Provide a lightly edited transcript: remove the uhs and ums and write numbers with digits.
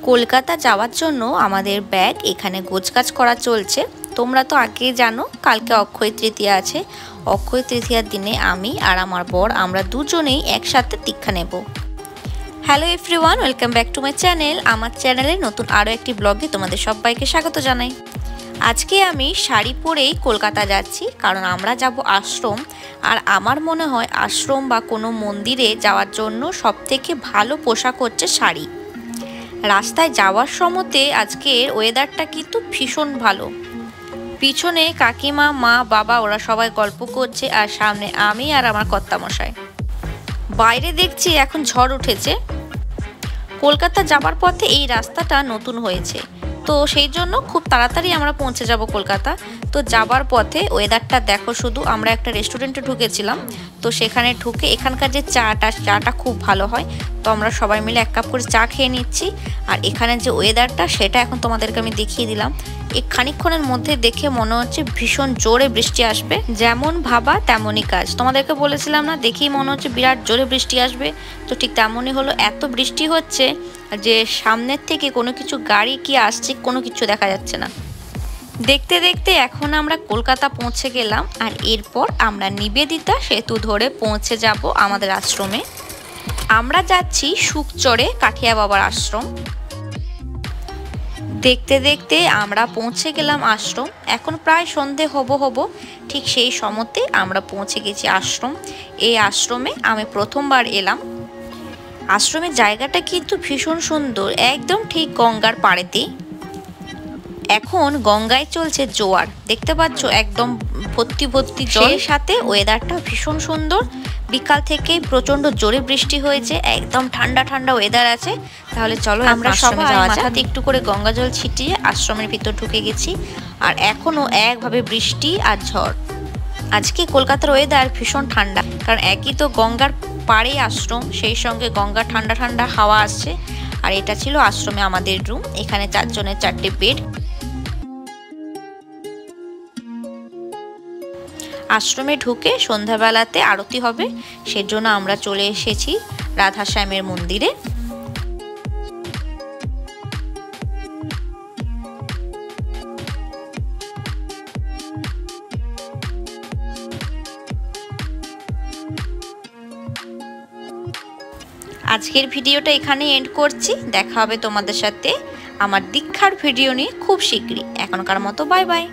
কলকাতা যাওয়ার জন্য আমাদের ব্যাগ এখানে গোছগাছ করা চলছে। তোমরা তো আগেই জানো কালকে অক্ষয় তৃতীয়া আছে। অক্ষয় তৃতীয়ার দিনে আমি আর আমার বর আমরা দুজনেই একসাথে দীক্ষা নেব। Hello everyone, welcome back to my channel. আমার চ্যানেলে নতুন আরও একটি ব্লগে তোমাদের সবাইকে স্বাগত জানাই। আজকে আমি শাড়ি পরেই কলকাতা যাচ্ছি, কারণ আমরা যাব আশ্রম। আর আমার মনে হয় আশ্রম বা কোনো মন্দিরে যাওয়ার জন্য সবথেকে ভালো পোশাক হচ্ছে শাড়ি। রাস্তায় যাওয়ার সময়তে আজকের ওয়েদারটা কিন্তু ভীষণ ভালো। পিছনে কাকিমা, মা, বাবা ওরা সবাই গল্প করছে, আর সামনে আমি আর আমার কর্তামশাই। বাইরে দেখছি এখন ঝড় উঠেছে। কলকাতা যাবার পথে এই রাস্তাটা নতুন হয়েছে, তো সেই জন্য খুব তাড়াতাড়ি আমরা পৌঁছে যাব কলকাতা। তো যাবার পথে ওয়েদারটা দেখো শুধু। আমরা একটা রেস্টুরেন্টে ঢুকেছিলাম, তো সেখানে ঢুকে এখানকার যে চাটা খুব ভালো হয়, তো আমরা সবাই মিলে এক কাপ করে চা খেয়ে নিচ্ছি। আর এখানে যে ওয়েদারটা সেটা এখন তোমাদেরকে আমি দেখিয়ে দিলাম। এই খানিকক্ষণের মধ্যে দেখে মনে হচ্ছে ভীষণ জোরে বৃষ্টি আসবে। যেমন ভাবা তেমনই কাজ। তোমাদেরকে বলেছিলাম না, দেখেই মনে হচ্ছে বিরাট জোরে বৃষ্টি আসবে, তো ঠিক তেমনই হলো। এত বৃষ্টি হচ্ছে যে সামনের থেকে কোনো কিছু গাড়ি কি আসছে কোনো কিছু দেখা যাচ্ছে না। দেখতে দেখতে এখন আমরা কলকাতা পৌঁছে গেলাম, আর এরপর আমরা নিবেদিতা সেতু ধরে পৌঁছে যাব আমাদের আশ্রমে। আমরা যাচ্ছি সুখচরে কাঠিয়া বাবার আশ্রম। দেখতে দেখতে আমরা পৌঁছে গেলাম আশ্রম। এখন প্রায় সন্ধে হব ঠিক সেই সময়তে আমরা পৌঁছে গেছি আশ্রম। এই আশ্রমে আমি প্রথমবার এলাম। আশ্রমের জায়গাটা কিন্তু ভীষণ সুন্দর, একদম ঠিক গঙ্গার পাড়েতেই। এখন গঙ্গায় চলছে জোয়ার, দেখতে পাচ্ছ একদম ভর্তি ভর্তি জল, সাথে ওয়েদারটা ভীষণ সুন্দর। বিকাল থেকে প্রচন্ড জোরে বৃষ্টি হয়েছে, একদম ঠান্ডা ঠান্ডা ওয়েদার আছে। তাহলে চলো আমরা সবাই মাথাতে একটু করে গঙ্গা জল ছিটিয়ে আশ্রমের ভিতর ঢুকে গেছি। আর এখনো একভাবে বৃষ্টি আর ঝড়। আজকে কলকাতার ওয়েদার ভীষণ ঠান্ডা, কারণ একই তো গঙ্গার পাড়ে আশ্রম, সেই সঙ্গে গঙ্গার ঠান্ডা ঠান্ডা হাওয়া আসছে। আর এটা ছিল আশ্রমে আমাদের রুম। এখানে 4 জনের 4টে বেড। আশ্রমে ঢুকে সন্ধ্যাবেলাতে আরতি হবে, সেজন্য আমরা চলে এসেছি রাধা শ্যামের মন্দিরে। আজকের ভিডিওটা এখানে এন্ড করছি। দেখা হবে তোমাদের সাথে আমার দীক্ষার ভিডিও নিয়ে খুব শীঘ্রই। এখনকার মতো বাই বাই।